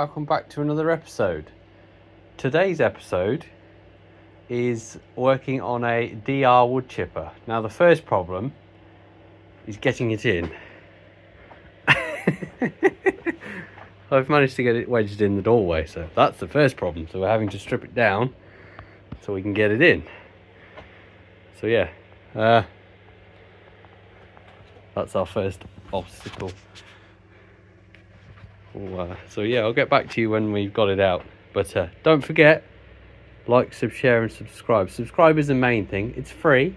welcome back to another episode. Today's episode is working on a DR wood chipper. Now the first problem is getting it in. I've managed to get it wedged in the doorway, so that's the first problem. So we're having to strip it down so we can get it in. So yeah, that's our first obstacle. So yeah, I'll get back to you when we've got it out. But don't forget, like, share and subscribe. Subscribe is the main thing. It's free.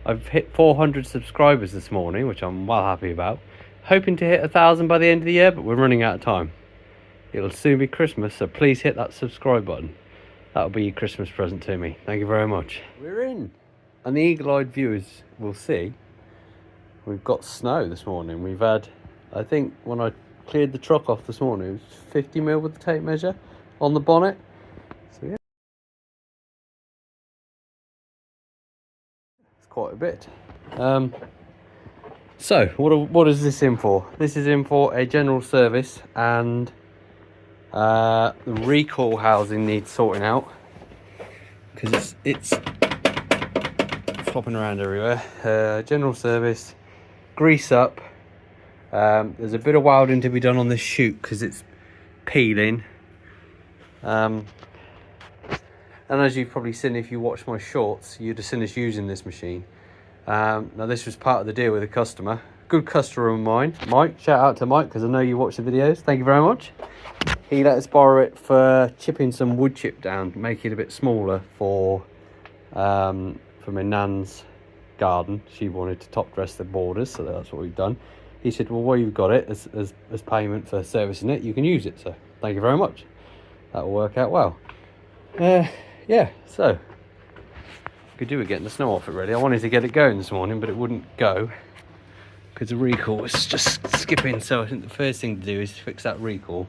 I've hit 400 subscribers this morning, which I'm well happy about. Hoping to hit 1,000 by the end of the year, but we're running out of time. It'll soon be Christmas, so please hit that subscribe button. That'll be your Christmas present to me. Thank you very much. We're in. And the eagle-eyed viewers will see we've got snow this morning. We've had, I think when I cleared the truck off this morning, it was 50 mil with the tape measure on the bonnet. So yeah, it's quite a bit. So what is this in for? This is in for a general service, and the recall housing needs sorting out because it's flopping around everywhere. General service, grease up. There's a bit of welding to be done on this chute because it's peeling. And as you've probably seen if you watched my shorts, you'd have seen us using this machine. Now this was part of the deal with a customer, good customer of mine, Mike. Shout out to Mike because I know you watch the videos. Thank you very much. He let us borrow it for chipping some wood chip down, make it a bit smaller for my nan's garden. She wanted to top dress the borders, so that's what we've done. He said, well, while you've got it as payment for servicing it, you can use it. So thank you very much. That will work out well. Yeah, so could do with getting the snow off it really. I wanted to get it going this morning, but it wouldn't go because the recall was just skipping. So I think the first thing to do is fix that recall,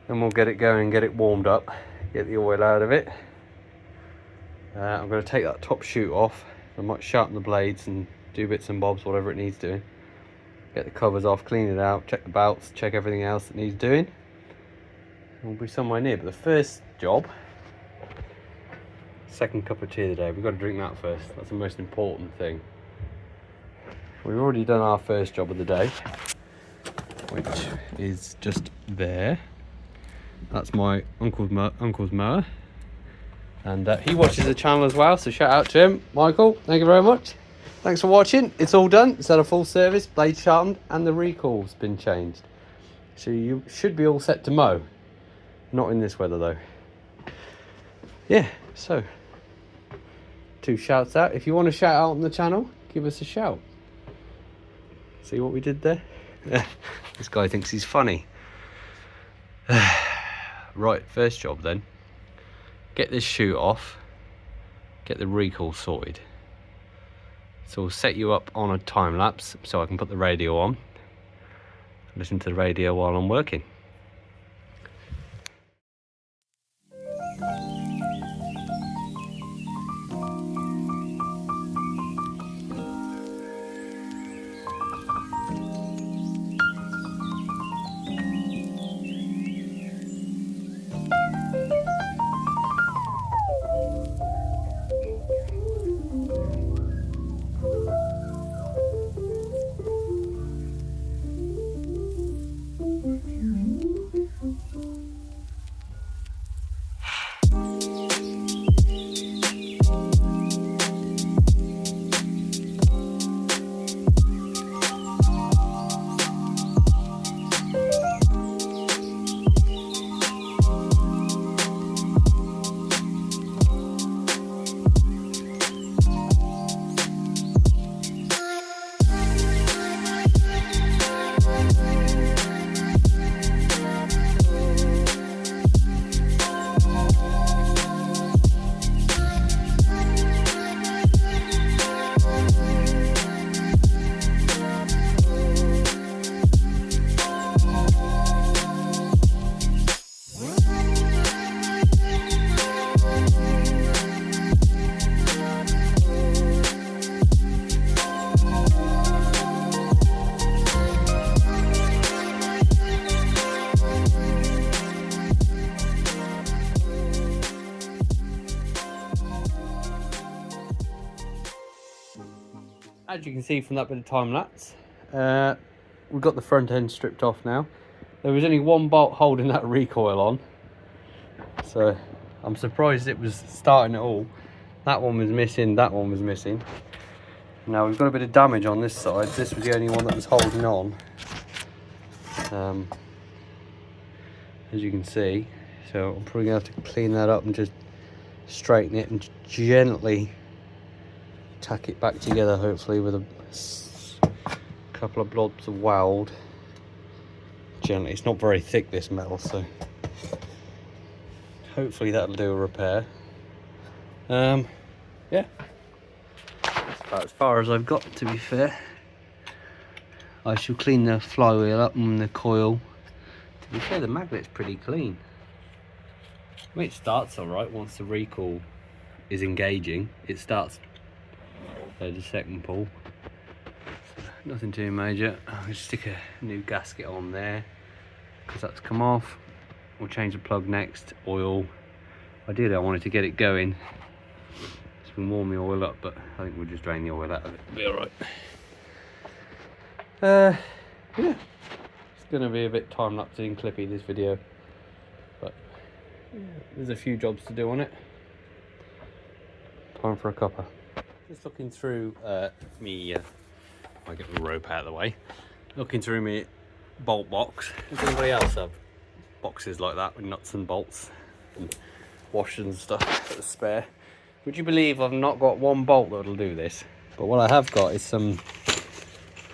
and we'll get it going, get it warmed up, get the oil out of it. I'm going to take that top chute off. I might sharpen the blades and do bits and bobs, whatever it needs doing. Get the covers off, clean it out, check the belts, check everything else that needs doing. We'll be somewhere near, but the first job, second cup of tea of the day, we've got to drink that first. That's the most important thing. We've already done our first job of the day, which is just there. That's my uncle's mower, and he watches the channel as well, so shout out to him. Michael, thank you very much. Thanks for watching. It's all done. It's had a full service, blade sharpened, and the recall's been changed. So you should be all set to mow. Not in this weather though. Yeah, so 2 shouts out. If you want to shout out on the channel, give us a shout. See what we did there? This guy thinks he's funny. Right, first job then. Get this chute off. Get the recall sorted. So we'll set you up on a time lapse so I can put the radio on. Listen to the radio while I'm working. as you can see from that bit of time lapse, we've got the front end stripped off now. There was only one bolt holding that recoil on, so I'm surprised it was starting at all. That one was missing, that one was missing. Now we've got a bit of damage on this side. This was the only one that was holding on, as you can see. So I'm probably gonna have to clean that up and just straighten it and gently tack it back together, hopefully with a couple of blobs of weld. Gently, it's not very thick, this metal, so hopefully that'll do a repair. Yeah, that's about as far as I've got, to be fair. I shall clean the flywheel up and the coil. To be fair, the magnet's pretty clean. I mean, it starts alright once the recoil is engaging. It starts. There's a second pull. So nothing too major. I'll just stick a new gasket on there because that's come off. We'll change the plug next. Oil. Ideally, I wanted to get it going. Just been warm the oil up, but I think we'll just drain the oil out of it. It'll be alright. Yeah. It's going to be a bit time-lapsey and clippy, this video. But yeah, there's a few jobs to do on it. Time for a cuppa. Just looking through me, I'll get the rope out of the way. Looking through me bolt box. Does anybody else have boxes like that with nuts and bolts and washers and stuff at the spare? Would you believe I've not got one bolt that'll do this? But what I have got is some,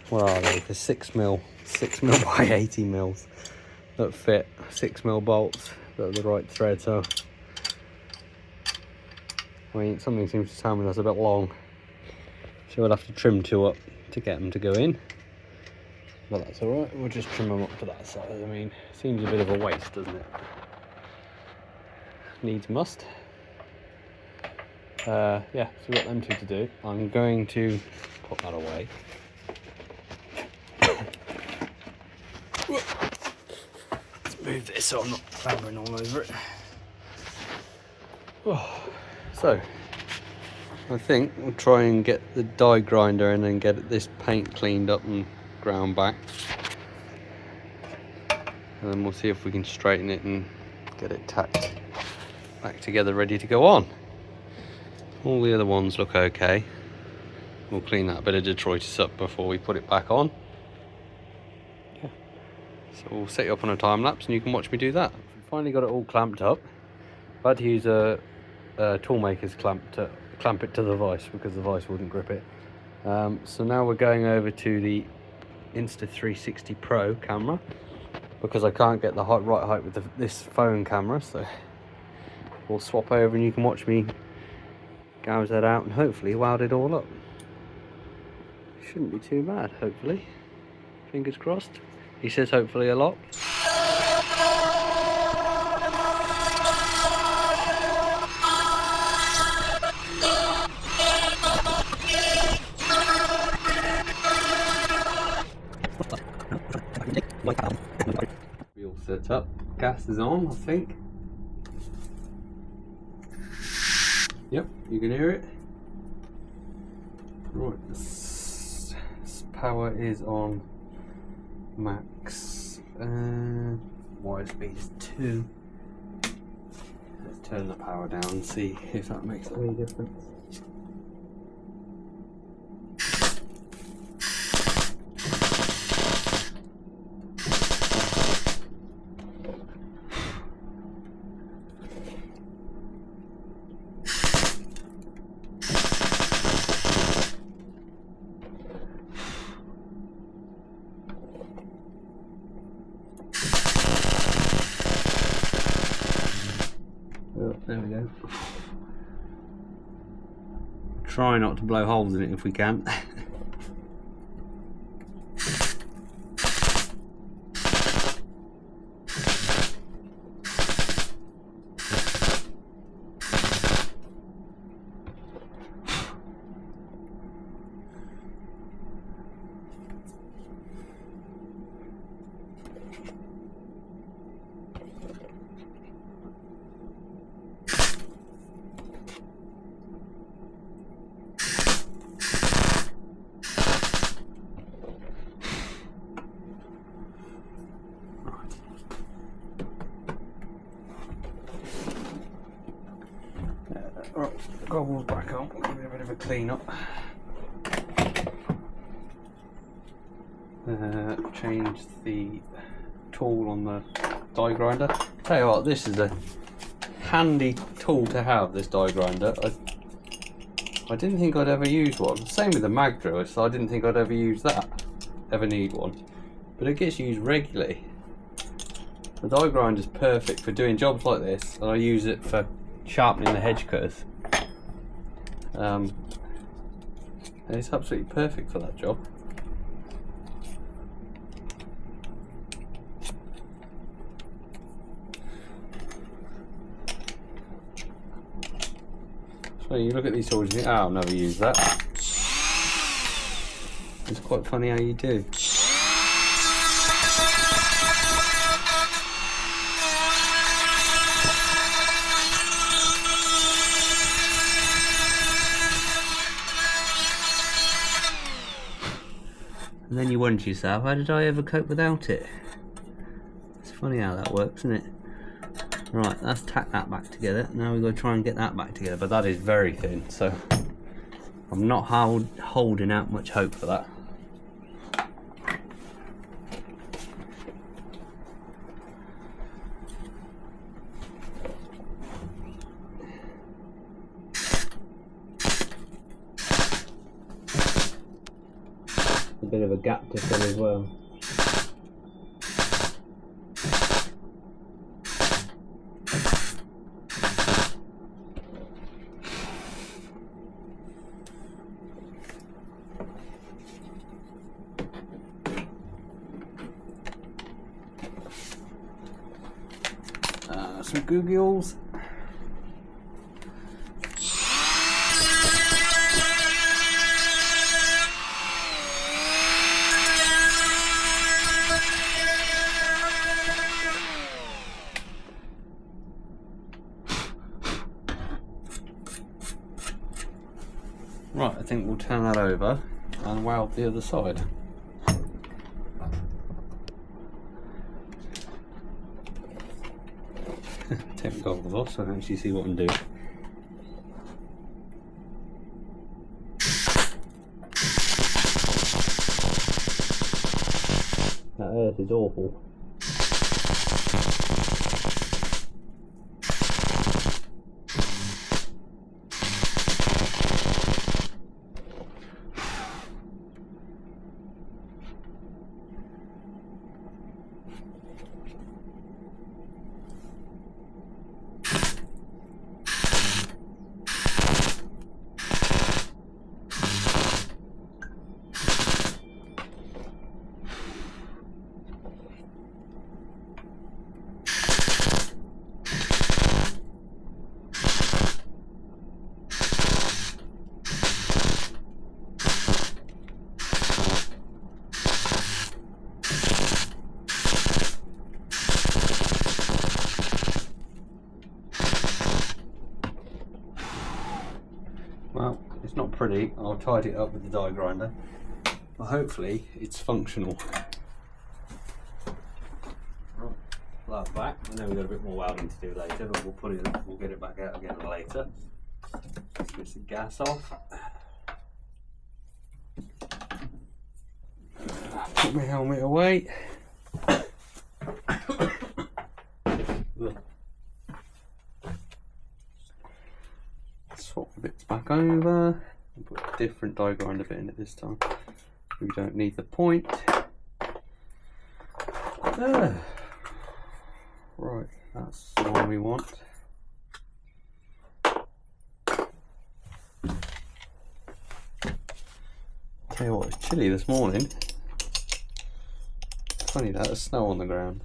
what are they? The 6mm by 80mm that fit 6mm bolts that are the right thread. So I mean, something seems to tell me that's a bit long, so we'll have to trim two up to get them to go in, but that's all right. We'll just trim them up to that size. I mean, seems a bit of a waste, doesn't it? Needs must. Yeah, so we've got them two to do. I'm going to put that away. Let's move this so I'm not clambering all over it. Oh. So, I think we'll try and get the die grinder and then get this paint cleaned up and ground back. And then we'll see if we can straighten it and get it tacked back together, ready to go on. All the other ones look okay. We'll clean that bit of detritus up before we put it back on. Yeah. So we'll set you up on a time lapse and you can watch me do that. We finally got it all clamped up. I had to use a toolmaker's clamp it to the vise because the vise wouldn't grip it. So now we're going over to the Insta360 Pro camera because I can't get the right height with this phone camera, so we'll swap over and you can watch me gouge that out and hopefully weld it all up. Shouldn't be too bad, hopefully. Fingers crossed. He says hopefully a lot. We all set up. Gas is on, I think. Yep, you can hear it. Right, this power is on max. Wire speed is 2. Let's turn the power down and see if that makes any difference. There we go. Try not to blow holes in it if we can. Right, goggles back on, give it a bit of a clean up. Change the tool on the die grinder. Tell you what, this is a handy tool to have, this die grinder. I didn't think I'd ever use one. Same with the mag drill, so I didn't think I'd ever use that, ever need one. But it gets used regularly. The die grinder is perfect for doing jobs like this, and I use it for sharpening the hedge cutters. And it's absolutely perfect for that job. So you look at these tools and you think, oh, I'll never use that. It's quite funny how you do. And then you wonder to yourself, how did I ever cope without it? It's funny how that works, isn't it? Right, let's tack that back together. Now we've got to try and get that back together, but that is very thin, so I'm not holding out much hope for that. A bit of a gap to fill as well. Some googles. Right, I think we'll turn that over and weld the other side. Take the goggles off so I can actually see what I'm doing. That earth is awful. Well, it's not pretty. I'll tidy it up with the die grinder, but hopefully it's functional. Right, pull that back. I know we've got a bit more welding to do later, but we'll get it back out again later. Let's get the gas off. Put my helmet away. Swap the bits back over. Put a different die grinder bit in it this time. We don't need the point. Right, that's the one we want. Tell you what, it's chilly this morning. Funny that, there's snow on the ground.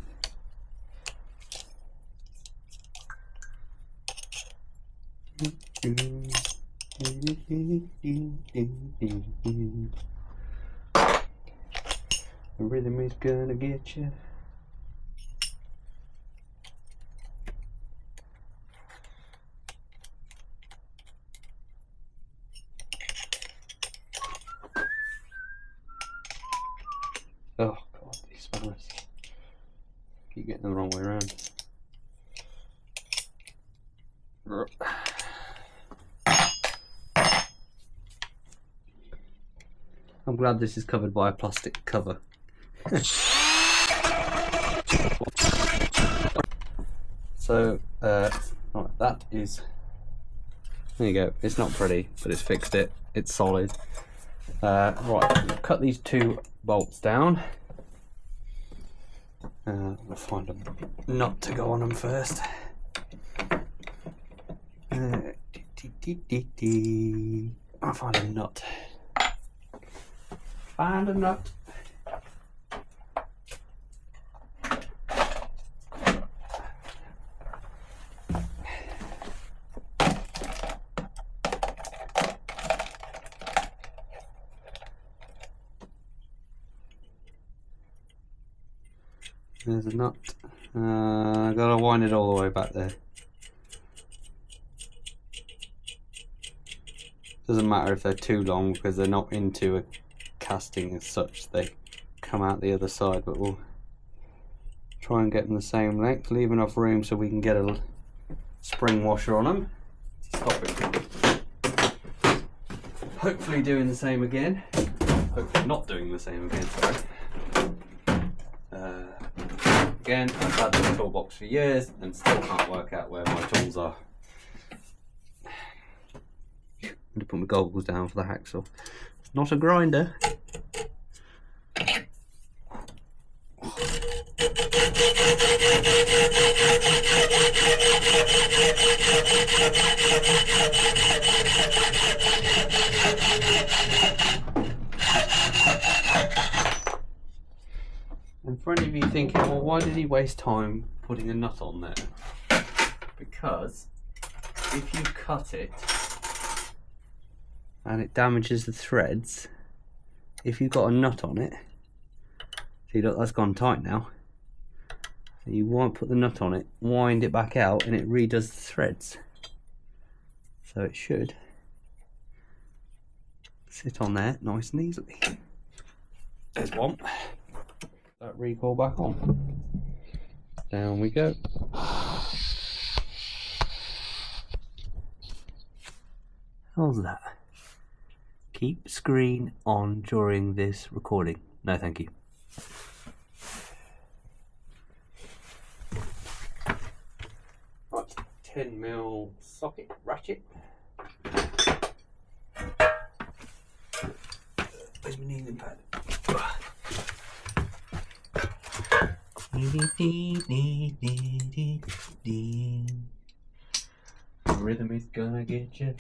The rhythm is gonna get you. Oh god, these spanners keep getting the wrong way around. I'm glad this is covered by a plastic cover. So, right, that is, there you go. It's not pretty, but it's fixed it. It's solid. Right, cut these 2 bolts down. I'll find a nut to go on them first. I'll find a nut. Find a nut. There's a nut. I gotta wind it all the way back there. Doesn't matter if they're too long because they're not into a casting as such. They come out the other side, but we'll try and get them the same length. Leave enough room so we can get a spring washer on them. Stop it. Hopefully doing the same again. Hopefully not doing the same again, sorry. Again, I've had this toolbox for years and still can't work out where my tools are. I'm going to put my goggles down for the hacksaw. It's not a grinder. And for any of you thinking, well, why did he waste time putting a nut on there? Because if you cut it and it damages the threads, if you've got a nut on it, see, look, that's gone tight now. So you want to put the nut on it, wind it back out, and it redoes the threads. So it should sit on there nice and easily. There's one. That recoil back on. Down we go. How's that? Keep screen on during this recording. No, thank you. Right, 10mm socket ratchet. Where's my kneeling pad? The rhythm is gonna get you.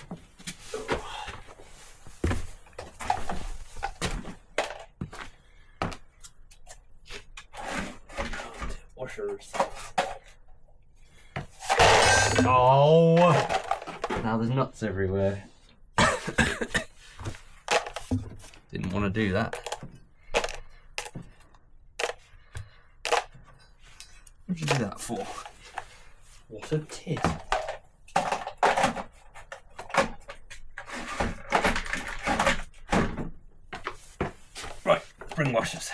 Washers. Oh! Now there's nuts everywhere. Didn't want to do that. What did you do that for? What a tit. Right, spring washers.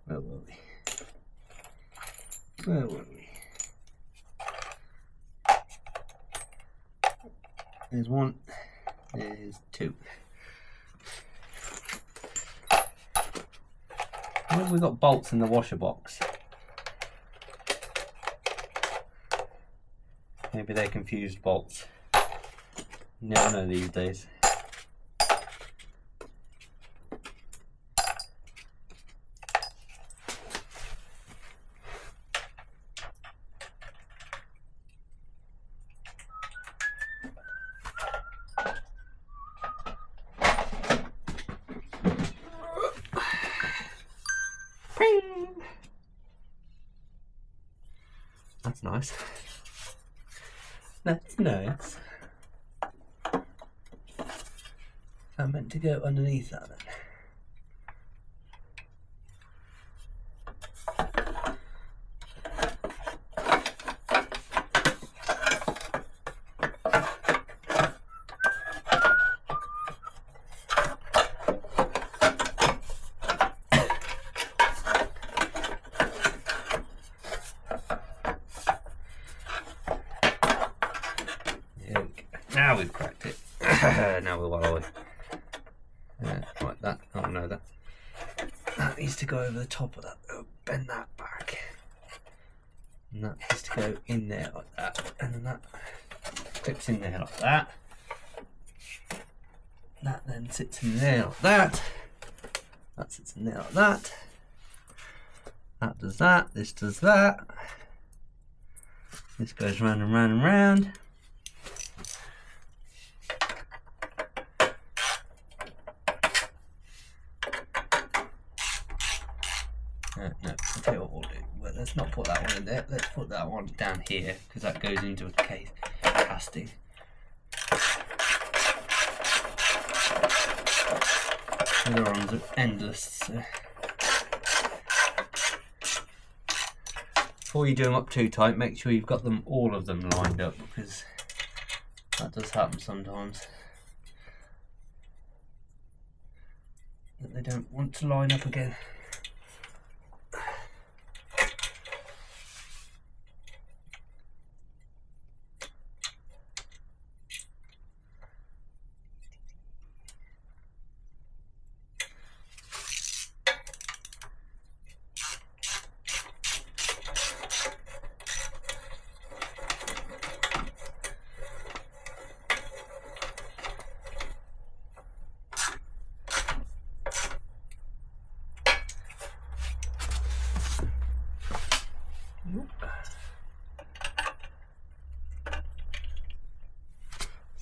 Where were we? Where were we? There's one. There's two. We've got bolts in the washer box. Maybe they're confused bolts. Never know these days. That's nice. That's nice. I'm meant to go underneath that then. Now we've cracked it. Now we'll wallow it. I know that. That needs to go over the top of that. Oh, bend that back. And that needs to go in there like that. And then that clips in there like that. That then sits in there like that. That sits in there like that. That does that. This does that. This goes round and round and round. No, I'll tell you what we'll do. Well, let's not put that one in there. Let's put that one down here because that goes into a case casting. The other ones are endless. So. Before you do them up too tight, make sure you've got them, all of them lined up, because that does happen sometimes. That they don't want to line up again.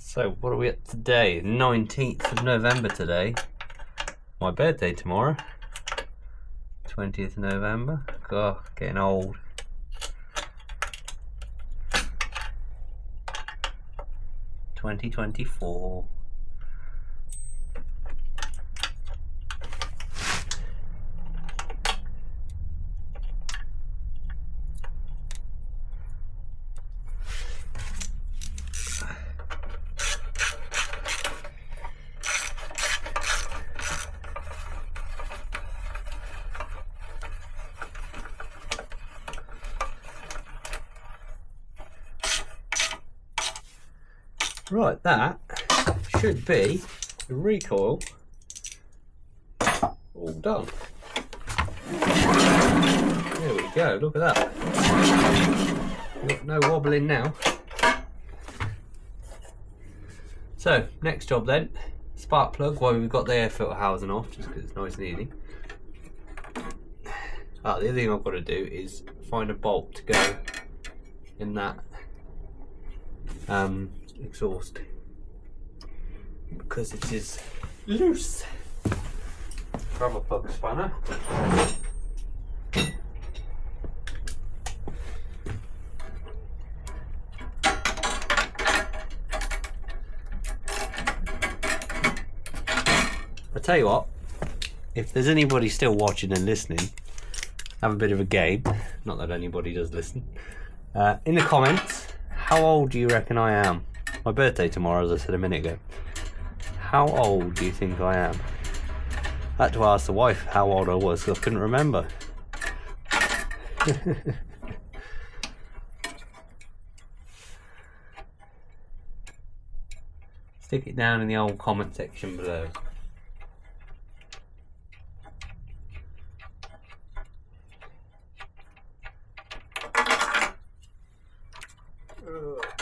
So what are we at today? 19th of November today. My birthday tomorrow. 20th of November. God, getting old. $2024. Right, that should be the recoil all done. There we go, look at that. No wobbling now. So, next job then, spark plug while we've got the air filter housing off, just because it's nice and easy. The other thing I've got to do is find a bolt to go in that exhaust, because it is loose. Grab a plug spanner. I tell you what, if there's anybody still watching and listening, have a bit of a game, not that anybody does listen, in the comments, how old do you reckon I am? My birthday tomorrow, as I said a minute ago. How old do you think I am? I had to ask the wife how old I was, because I couldn't remember. Stick it down in the old comment section below.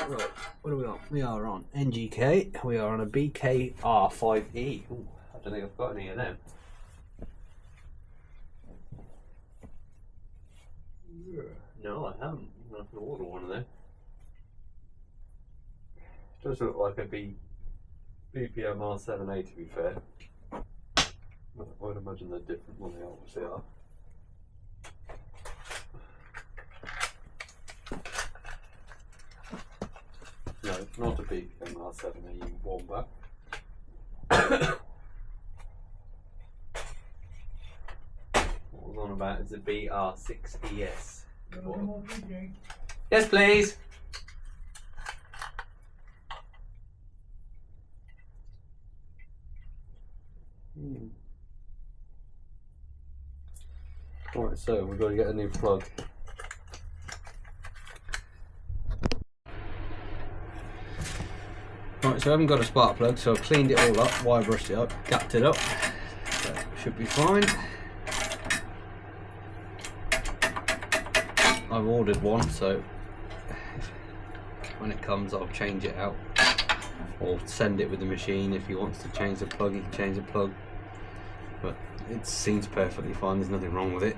Right, what are we on? We are on NGK. We are on a BKR5E. Ooh, I don't think I've got any of them. No, I haven't. I can order one of them. It does look like a BPM R7A, to be fair. I would imagine they're different when they obviously are. No, it's not a BPM R7A Wombat. What was on about is a BR6ES. Yes, please. Alright, so we've got to get a new plug. Right, so I haven't got a spark plug, so I've cleaned it all up, wire brushed it up, gapped it up. So should be fine. I've ordered one, so when it comes I'll change it out or send it with the machine. If he wants to change the plug, he can change the plug, but it seems perfectly fine. There's nothing wrong with it.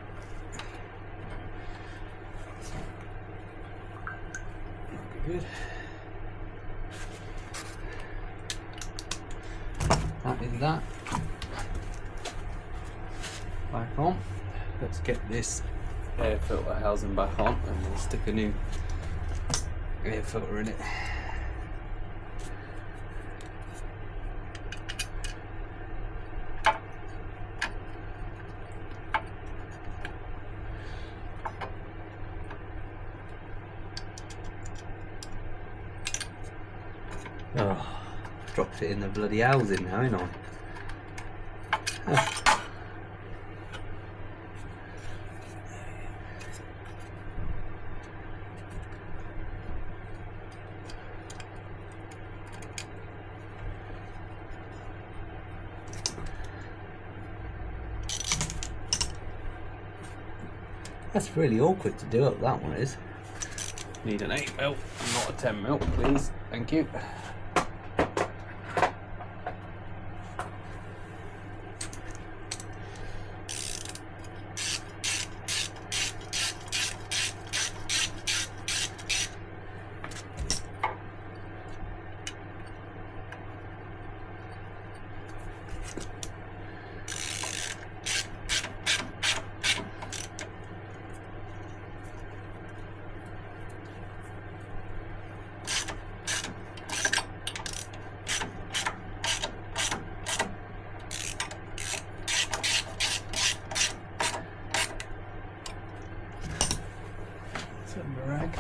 That'll be good. That is that. Back on. Let's get this air filter housing back on and we'll stick a new air filter in it. Oh, dropped it in the bloody housing now, ain't I? Oh. That's really awkward to do up, that one is. Need an 8mm, not a 10mm, please. Thank you. Rag.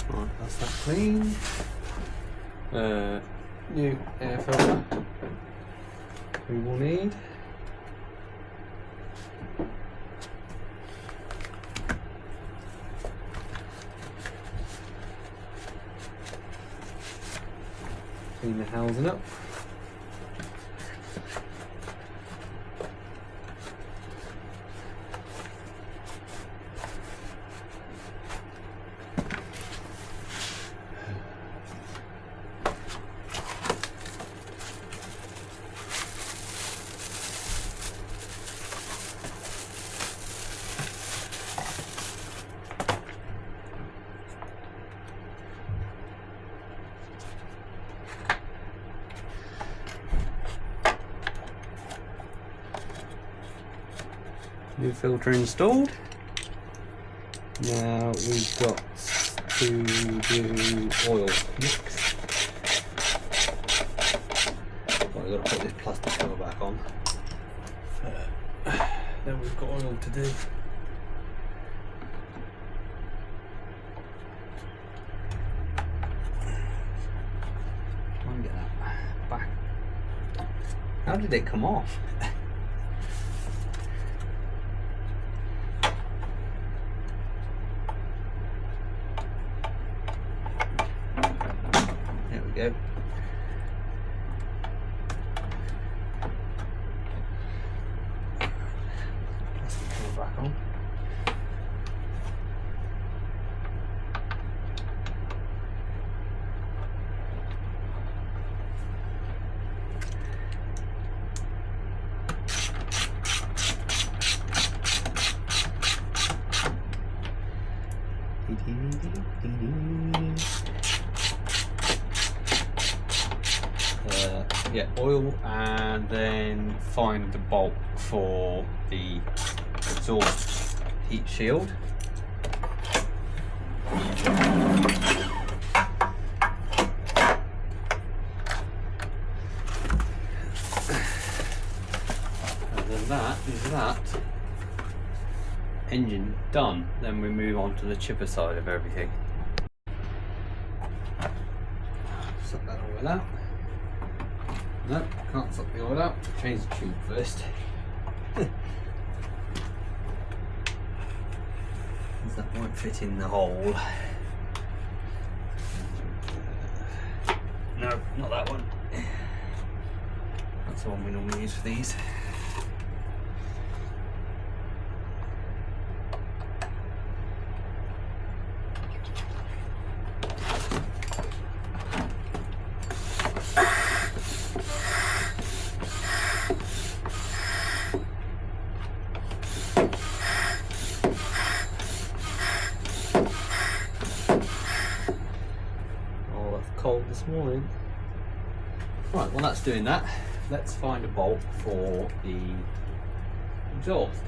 Right, that's that clean. New air filter we will need. Clean the housing up. New filter installed. Now we've got to do oil next. Well, we've got to put this plastic cover back on. Then we've got oil to do. Try and get that back. How did it come off? Go. Plastic cover back on. Yeah, oil, and then find the bolt for the exhaust heat shield. And then that is that. engine done, then we move on to the chipper side of everything. Suck that oil out. No, can't suck the oil out. Change the tube first. That won't fit in the hole. No, not that one. That's the one we normally use for these. Cold this morning. Right, well that's doing that. Let's find a bolt for the exhaust.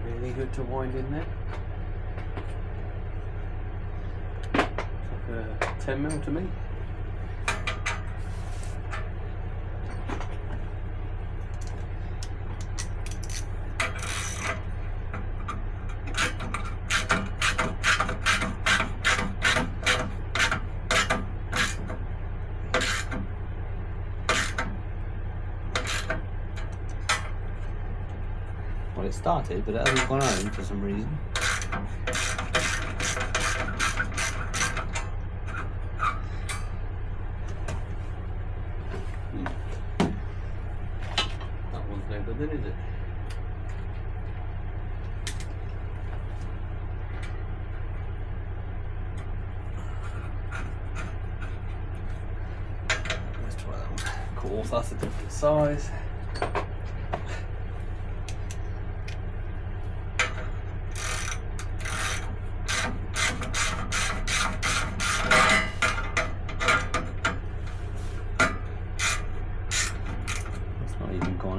Really good to wind in there. It's like a 10mm to me. Well, it started, but it hasn't gone home for some reason. That one's no good then, is it? Let's try that one. Of course, that's a different size.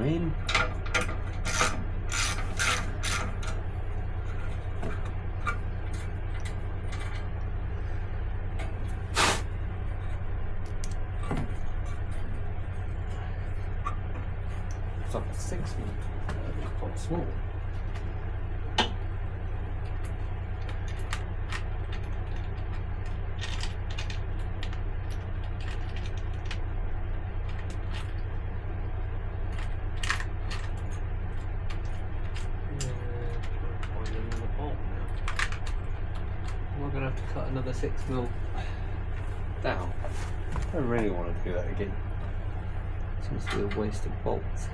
In. It's like a 6mm. It's quite small. We're going to have to cut another 6mm down. I don't really want to do that again. Seems to be a waste of bolts.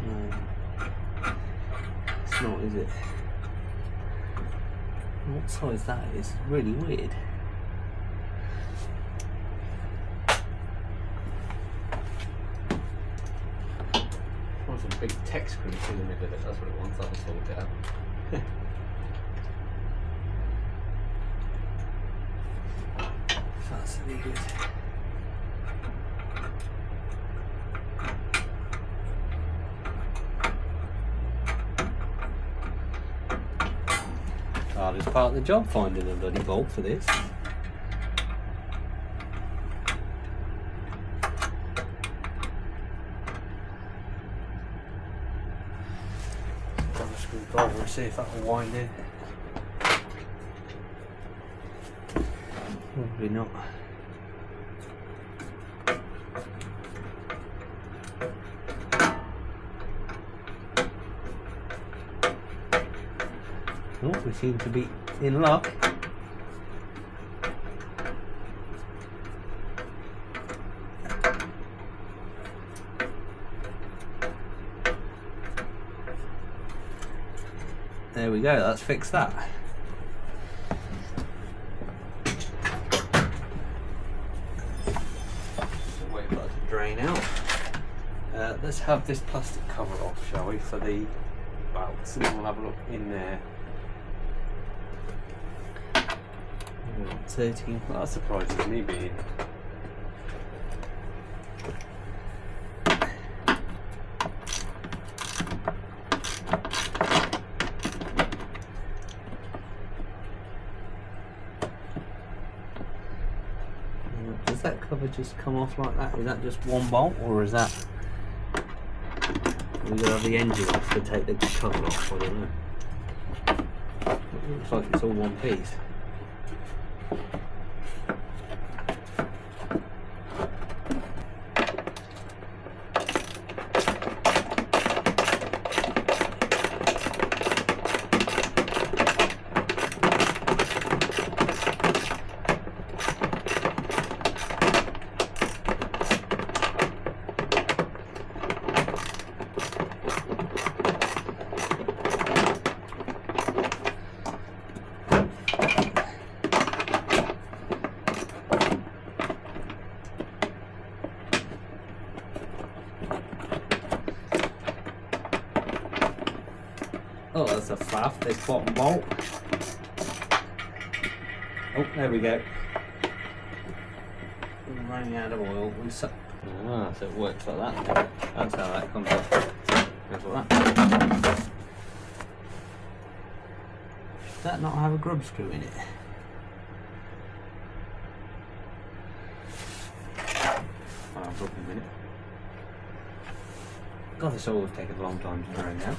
No, it's not, is it? What size that is really weird. Some big text screws in the middle of it, that's what it wants, I'll sort it out. That's really good. Hardest part of the job, finding a bloody bolt for this. Screwdriver and see if that will wind in. Probably not. Oh, we seem to be in luck. There we go, that's fixed that. Wait for that to drain out. Let's have this plastic cover off, shall we, for the valves, and we'll have a look in there. 13. Well, that surprises me being. Does that cover just come off like that? Is that just one bolt, or is that we gotta have the engine off to take the cover off? I don't know. It looks like it's all one piece. Oh, that's a faff, this bottom bolt. Oh, there we go. I'm running out of oil. Ah, so it works like that. That's how that comes off. Goes like that. Does that not have a grub screw in it? I'll look in a minute. God, this always takes a long time to turn out.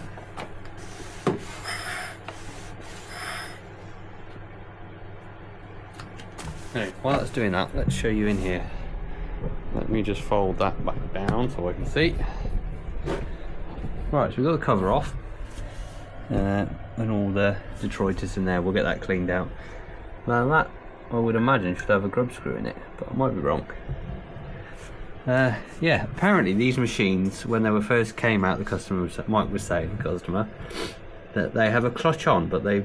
Anyway, while that's doing that, let's show you in here. Let me just fold that back down so I can see. Right, so we've got the cover off. And all the detritus in there, we'll get that cleaned out. Now that, I would imagine, should have a grub screw in it, but I might be wrong. Yeah, apparently these machines, when they were first came out, Mike was saying, the customer, that they have a clutch on, but I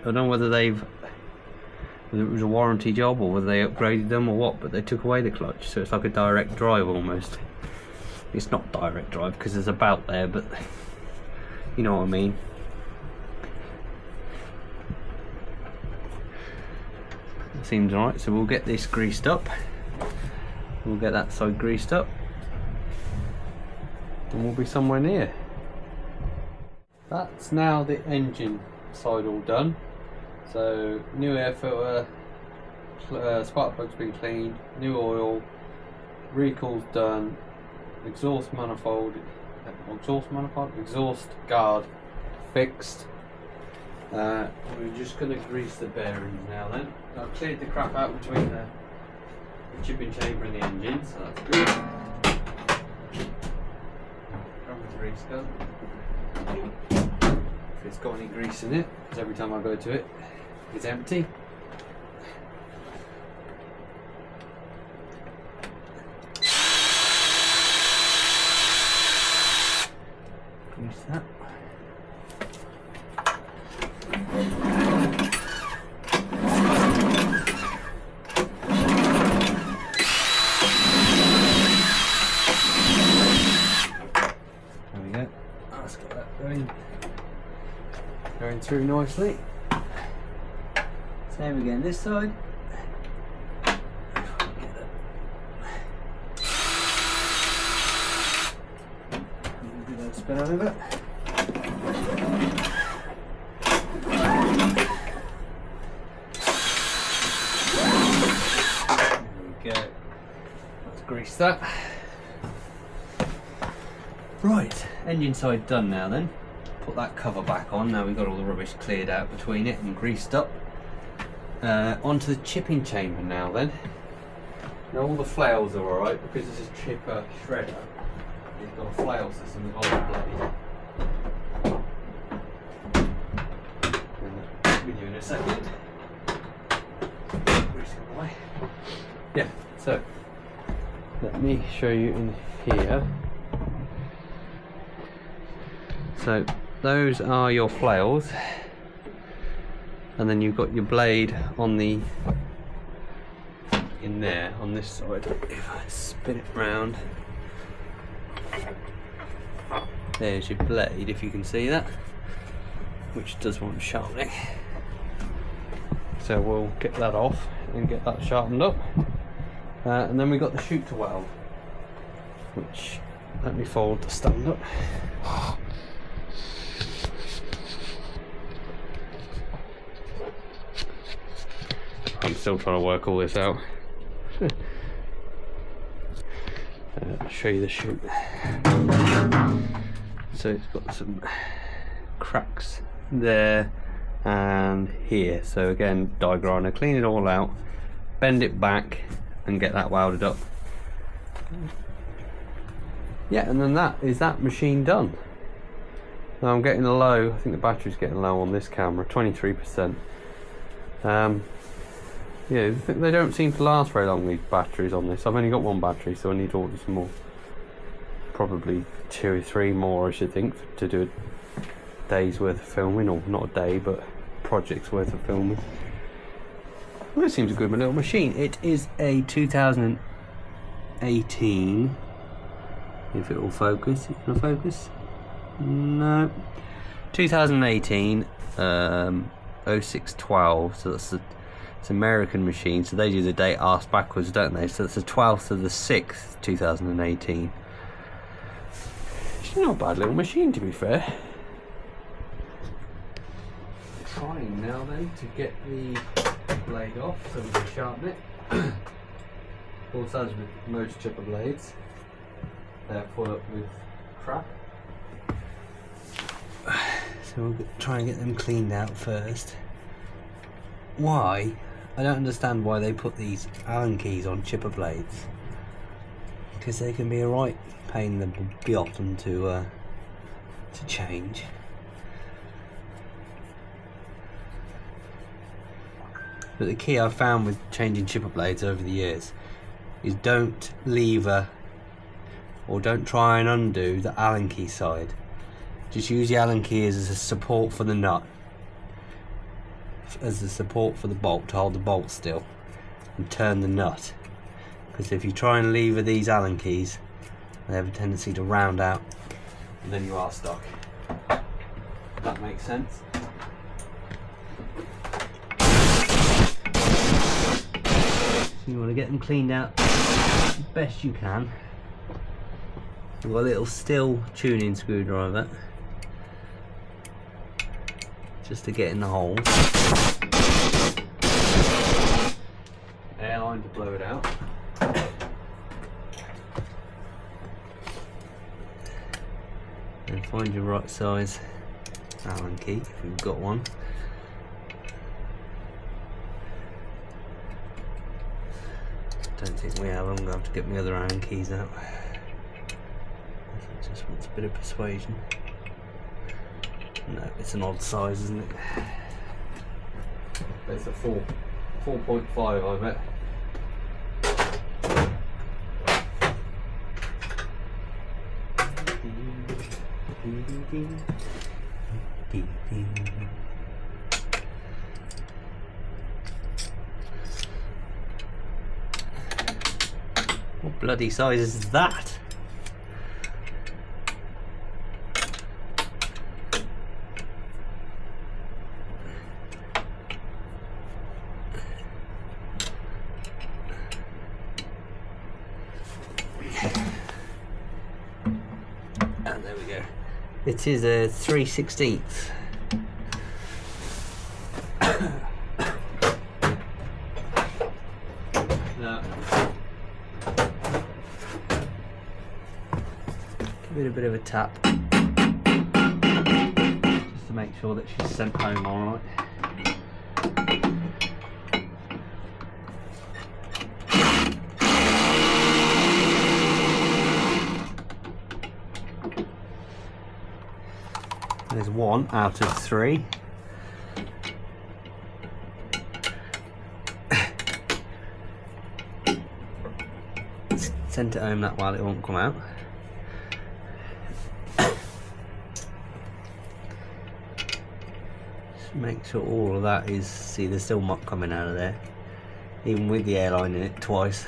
don't know whether it was a warranty job or whether they upgraded them or what, but they took away the clutch, so it's like a direct drive almost. It's not direct drive because there's a belt there, but you know what I mean. Seems alright, so we'll get this greased up. We'll get that side greased up and we'll be somewhere near. That's now the engine side all done. So new air filter, spark plug's been cleaned, new oil, recall's done, exhaust guard fixed. We're just going to grease the bearings now then. I've cleared the crap out between the chipping chamber and the engine, so that's good. Grab the grease gun. If it's got any grease in it, because every time I go to it, it's empty. Grease that. There we go. Let's get that going through nicely. Same again this side. Do that spin over. There we go. Let's grease that. Right, engine side done now then. Put that cover back on. Now we've got all the rubbish cleared out between it and greased up. Onto the chipping chamber now then. Now all the flails are alright because this is chipper shredder. It's got a flail system with all the blade. With you in a second. Grease it away. Yeah, so let me show you in here. So those are your flails, and then you've got your blade on in there on this side. If I spin it round, there's your blade, if you can see that, which does want sharpening. so we'll get that off and get that sharpened up. And then we got the chute to weld, which, let me fold the stand up. I'm still trying to work all this out. I'll show you the chute. So it's got some cracks there and here. So again, die grinder, clean it all out, bend it back and get that welded up. Yeah, and then that machine done. Now I'm getting low, I think the battery's getting low on this camera, 23%. Yeah, they don't seem to last very long, these batteries on this. I've only got one battery, so I need to order some more. Probably 2 or 3 more, I should think, to do a day's worth of filming, or not a day, but project's worth of filming. Well, it seems a good little machine. It is a 2018. If it will focus, it's gonna focus. No. 2018 0612. So that's it's an American machine. So they do the date arse backwards, don't they? So it's the 12th of the 6th, 2018. It's not a bad little machine, to be fair. Trying now then to get the blade off so we can sharpen it. Of course, as with most chipper blades, they're full up with crap. So we'll try and get them cleaned out first. Why? I don't understand why they put these Allen keys on chipper blades, because they can be a right pain in the bottom to change. But the key I've found with changing chipper blades over the years is don't lever or don't try and undo the Allen key side. Just use the Allen key as a support for the nut, as a support for the bolt, to hold the bolt still and turn the nut. Because if you try and lever these Allen keys, they have a tendency to round out and then you are stuck. If that makes sense. So you want to get them cleaned out as best you can. We've got a little steel tuning screwdriver just to get in the holes. Airline to blow it out. And find your right size Allen key if you've got one. Don't think we have. I'm going to have to get my other Allen keys out. It just wants a bit of persuasion. No, it's an odd size, isn't it? It's a 4.5, I bet. What bloody size is that? And there we go. It is a 3/16. Now, give it a bit of a tap, just to make sure that she's sent home all right. There's 1 out of 3. Send it home that while it won't come out. Just make sure all of that is, see there's still muck coming out of there, even with the airline in it twice.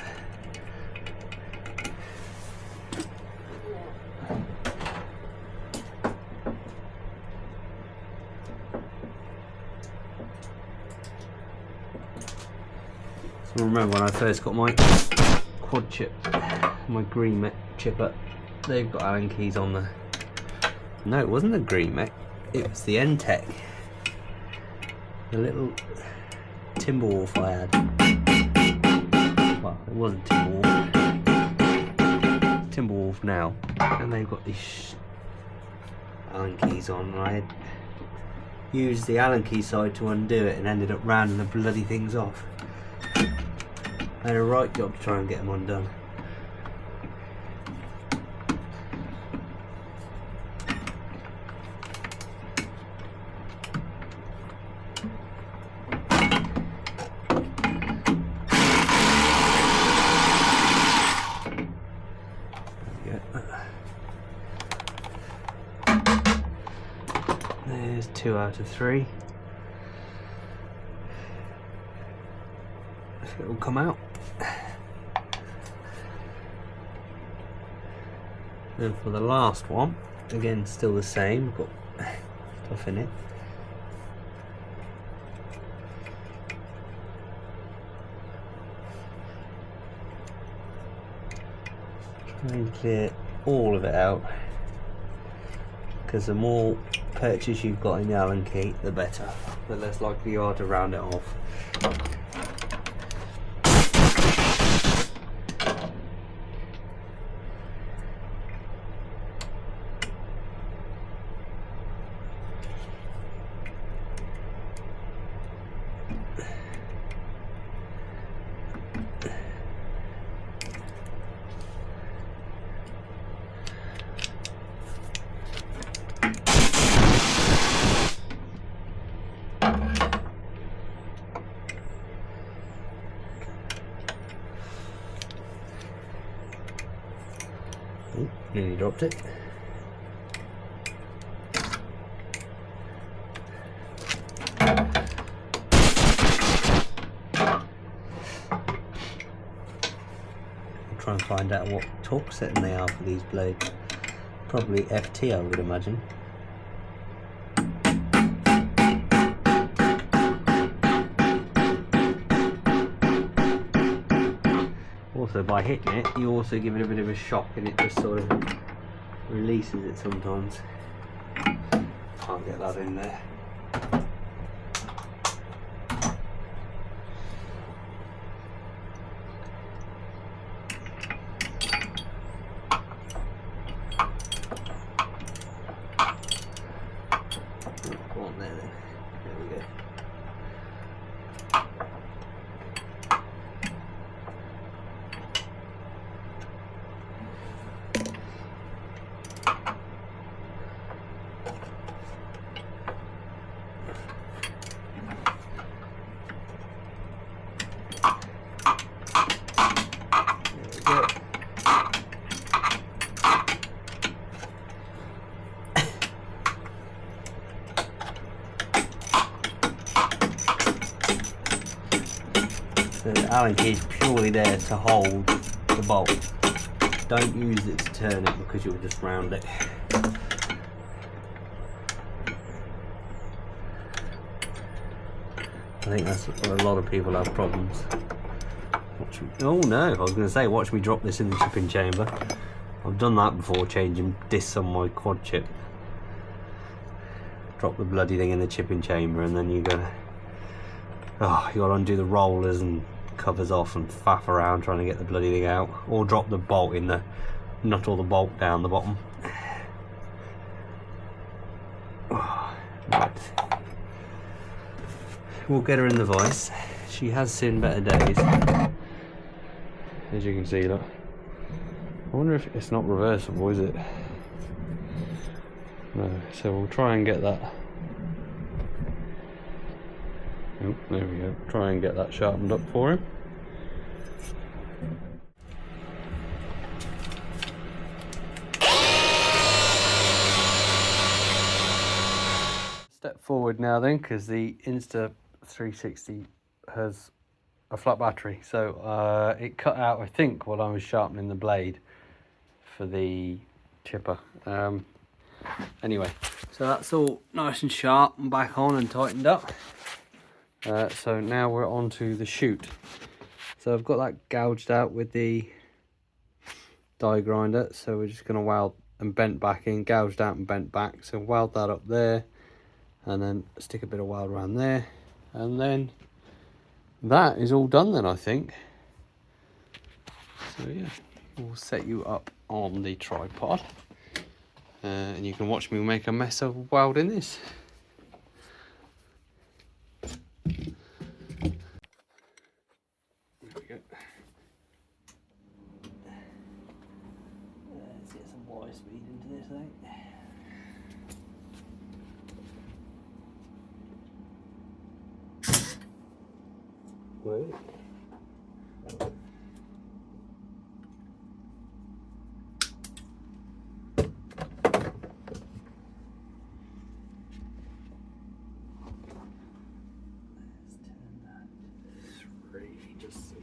can remember when I first got my quad chip, my green mech chipper, they've got Allen keys on there. No, it wasn't the green mech, it was the N-Tech. The little Timberwolf I had. Well, it wasn't Timberwolf. Timberwolf now. And they've got these Allen keys on, and I had used the Allen key side to undo it and ended up rounding the bloody things off. I had a right job to try and get them undone. There's 2 out of 3. It will come out. And for the last one, again still the same, got stuff in it. Try and clear all of it out, because the more purchase you've got in the Allen key, the better. The less likely you are to round it off. Oh, nearly dropped it. I'll try and find out what torque setting they are for these blades. Probably FT, I would imagine. Also, by hitting it, you also give it a bit of a shock, and it just sort of releases it sometimes. Can't get that in there. Go on there then. There we go. The Allen key is purely there to hold the bolt. Don't use it to turn it, because you'll just round it. I think that's where a lot of people have problems. Oh no, I was going to say, watch me drop this in the chipping chamber. I've done that before, changing discs on my quad chip. Drop the bloody thing in the chipping chamber, and then you gotta undo the rollers and covers off and faff around trying to get the bloody thing out, or drop the bolt in the nut or the bolt down the bottom. Right. We'll get her in the vise. She has seen better days, as you can see. Look, I wonder if it's not reversible, is it? No, so we'll try and get that. Oh, there we go. Try and get that sharpened up for him. Step forward now then, because the Insta360 has a flat battery, so it cut out, I think, while I was sharpening the blade for the chipper. Anyway, so that's all nice and sharp and back on and tightened up. So now we're on to the chute. So I've got that gouged out with the die grinder, so we're just going to weld and bent back in, gouged out and bent back. So weld that up there, and then stick a bit of weld around there, and then that is all done then, I think. So yeah, we'll set you up on the tripod, and you can watch me make a mess of welding this. Let's get some wire speed into this thing. Wait. Let's turn that 3 just so.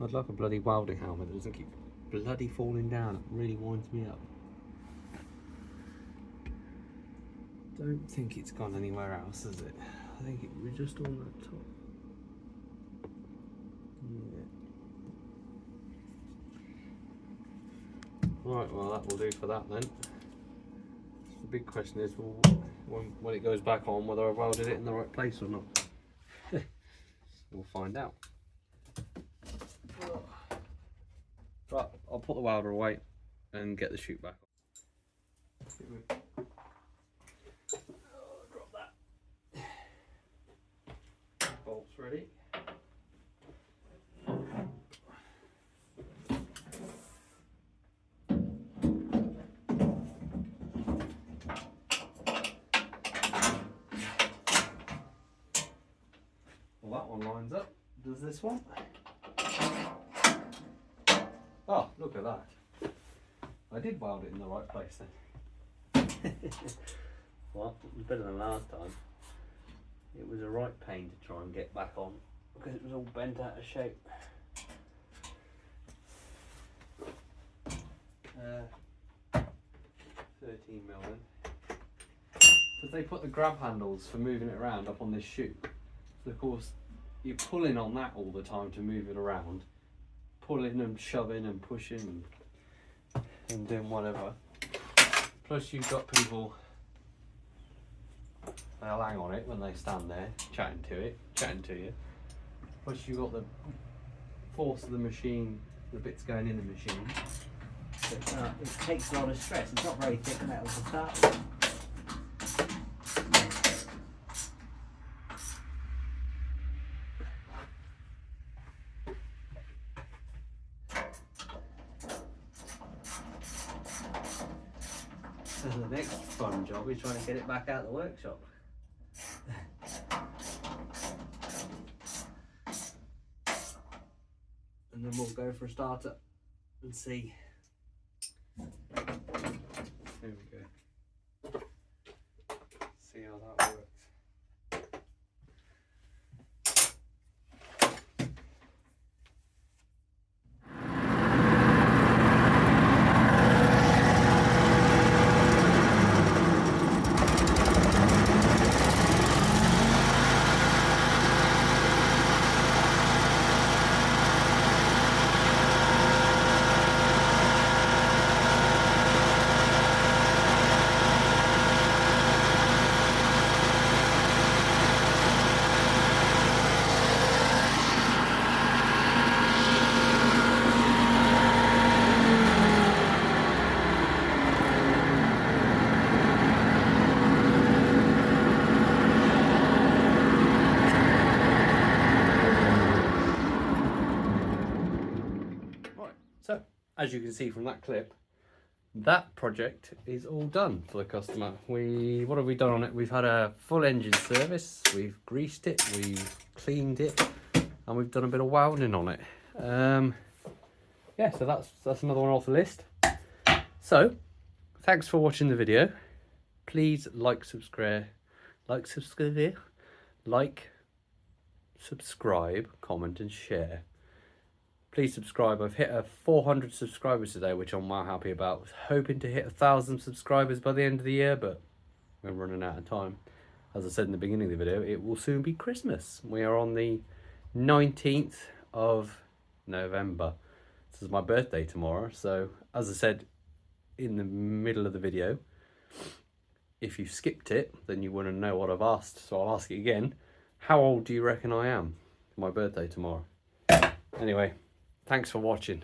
I'd like a bloody welding helmet that doesn't keep bloody falling down. It really winds me up. Don't think it's gone anywhere else, is it? I think it was just on that top. Yeah. Right, well that will do for that then. The big question is, well, when it goes back on, whether I welded it in the right place or not. We'll find out. Right, I'll put the welder away and get the chute back on. Drop that. Bolts ready. Well, that one lines up. Does this one? Oh, look at that. I did weld it in the right place then. Well, it was better than last time. It was a right pain to try and get back on because it was all bent out of shape. 13 mil then. Because they put the grab handles for moving it around up on this chute. So of course, you're pulling on that all the time to move it around. Pulling and shoving and pushing and doing whatever. Plus you've got people, they'll hang on it when they stand there chatting to you. Plus you've got the force of the machine, the bits going in the machine. But, it takes a lot of stress. It's not very thick metal to start with. So the next fun job is trying to get it back out of the workshop. And then we'll go for a startup and see. There we go. See how that works. as you can see from that clip, that project is all done for the customer. What have we done on it? We've had a full engine service, we've greased it, we've cleaned it, and we've done a bit of welding on it. Yeah, so that's another one off the list. So thanks for watching the video. Please like, subscribe, comment and share. Please subscribe. I've hit 400 subscribers today, which I'm well happy about. I was hoping to hit 1,000 subscribers by the end of the year, but we're running out of time. As I said in the beginning of the video, it will soon be Christmas. We are on the 19th of November. This is my birthday tomorrow. So as I said in the middle of the video, if you skipped it, then you wouldn't know what I've asked. So I'll ask it again. How old do you reckon I am for my birthday tomorrow? Anyway, thanks for watching.